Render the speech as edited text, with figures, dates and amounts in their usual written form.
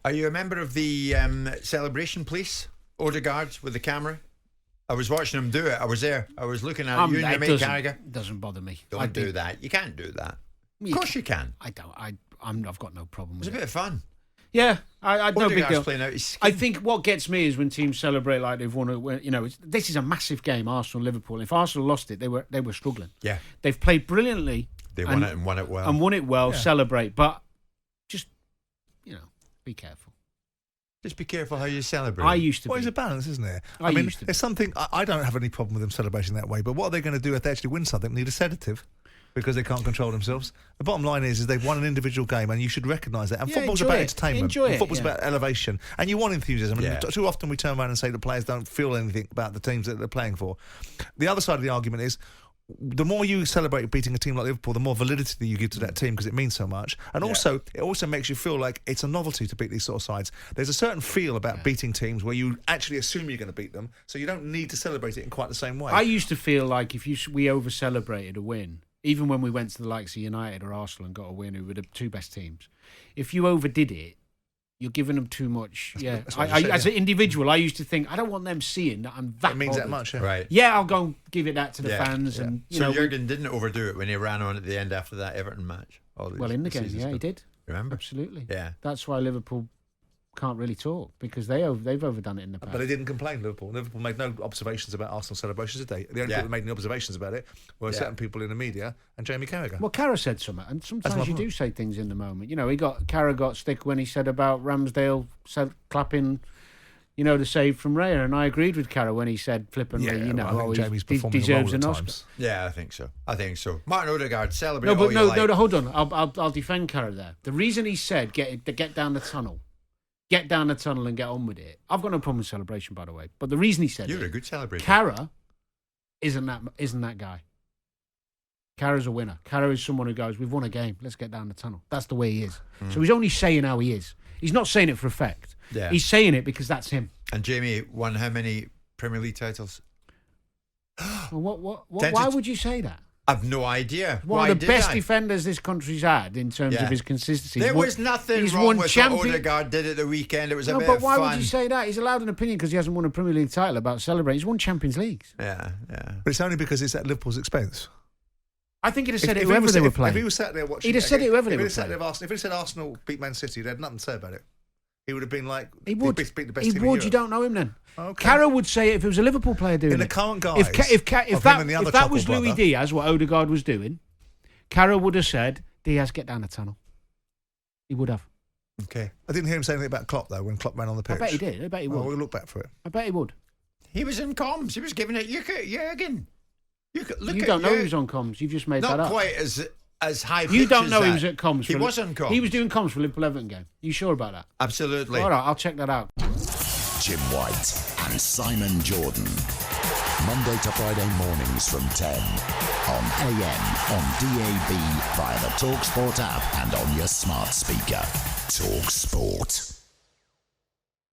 Are you a member of the celebration police, Odegaard, with the camera? I was watching him do it. I was there. I was looking at you and your mate Carragher. Doesn't bother me. Don't do that. You can't do that. Of course you can. I don't. I've got no problem with it. It's a bit of fun. Yeah, I no big deal. Playing out his I think what gets me is when teams celebrate like they've won. This is a massive game. Arsenal, Liverpool. If Arsenal lost it, they were struggling. Yeah, they've played brilliantly. They won it and won it well. Yeah. Celebrate, but just be careful. Just be careful how you celebrate. I used to. Well, it's a balance, isn't it? I mean, it's something. I don't have any problem with them celebrating that way. But what are they going to do if they actually win something? Need a sedative. Because they can't control themselves. The bottom line is they've won an individual game, and you should recognise that. And football's about entertainment. Football's about elevation, and you want enthusiasm. Yeah. And too often we turn around and say the players don't feel anything about the teams that they're playing for. The other side of the argument is, the more you celebrate beating a team like Liverpool, the more validity you give to that team because it means so much. And also, it also makes you feel like it's a novelty to beat these sort of sides. There's a certain feel about beating teams where you actually assume you're going to beat them, so you don't need to celebrate it in quite the same way. I used to feel like if we over-celebrated a win, even when we went to the likes of United or Arsenal and got a win, who were the two best teams, if you overdid it, you're giving them too much. Yeah, as an individual, I used to think I don't want them seeing that I'm that. It means bothered. that much, right? Yeah, I'll go and give it that to the fans, and so Jurgen didn't overdo it when he ran on at the end after that Everton match. In the game, he did. Remember? Absolutely. Yeah, that's why Liverpool can't really talk because they've overdone it in the past. But they didn't complain, Liverpool. Liverpool made no observations about Arsenal celebrations, did they? The only people that made any observations about it were certain people in the media and Jamie Carragher. Well, Carragher said something, and sometimes you do say things in the moment. Carragher got stick when he said about Ramsdale clapping, the save from Raya, and I agreed with Carragher when he said flippantly, Jamie's he deserves an Oscar. Yeah, I think so. Martin Odegaard, celebrate. No, hold on. I'll defend Carragher there. The reason he said get down the tunnel. Get down the tunnel and get on with it. I've got no problem with celebration, by the way. But the reason he said you're a good celebrator. Carragher isn't that guy. Carragher's a winner. Carragher is someone who goes, we've won a game, let's get down the tunnel. That's the way he is. So he's only saying how he is. He's not saying it for effect. Yeah. He's saying it because that's him. And Jamie won how many Premier League titles? Well, why would you say that? I've no idea. One of the best defenders this country's had in terms of his consistency. There was nothing wrong with what Odegaard did at the weekend. It was a bit of fun. But why would you say that? He's allowed an opinion because he hasn't won a Premier League title about celebrating. He's won Champions Leagues. Yeah. But it's only because it's at Liverpool's expense. I think he'd have said it whoever they were playing. If he was sat there watching, he'd have said it whoever they were playing. If he said Arsenal beat Man City, they had nothing to say about it. He would have been like, he would beat the best he team would. in Europe. You don't know him then. Okay. Carragher would say it if it was a Liverpool player doing it. In the current guise, if that was Luis Diaz, what Odegaard was doing, Carragher would have said, Diaz, get down the tunnel. He would have. Okay. I didn't hear him say anything about Klopp, though, when Klopp ran on the pitch. I bet he did. I bet he would. We'll look back for it. I bet he would. He was in comms. He was giving it Jurgen. You don't know he was on comms. You've just made that up. Not quite as high pitch You don't know as he was at comms. He was on comms. He was doing comms for Liverpool Everton game. You sure about that? Absolutely. All right, I'll check that out. Jim White and Simon Jordan. Monday to Friday mornings from 10 on AM, on DAB, via the TalkSPORT app and on your smart speaker. TalkSPORT.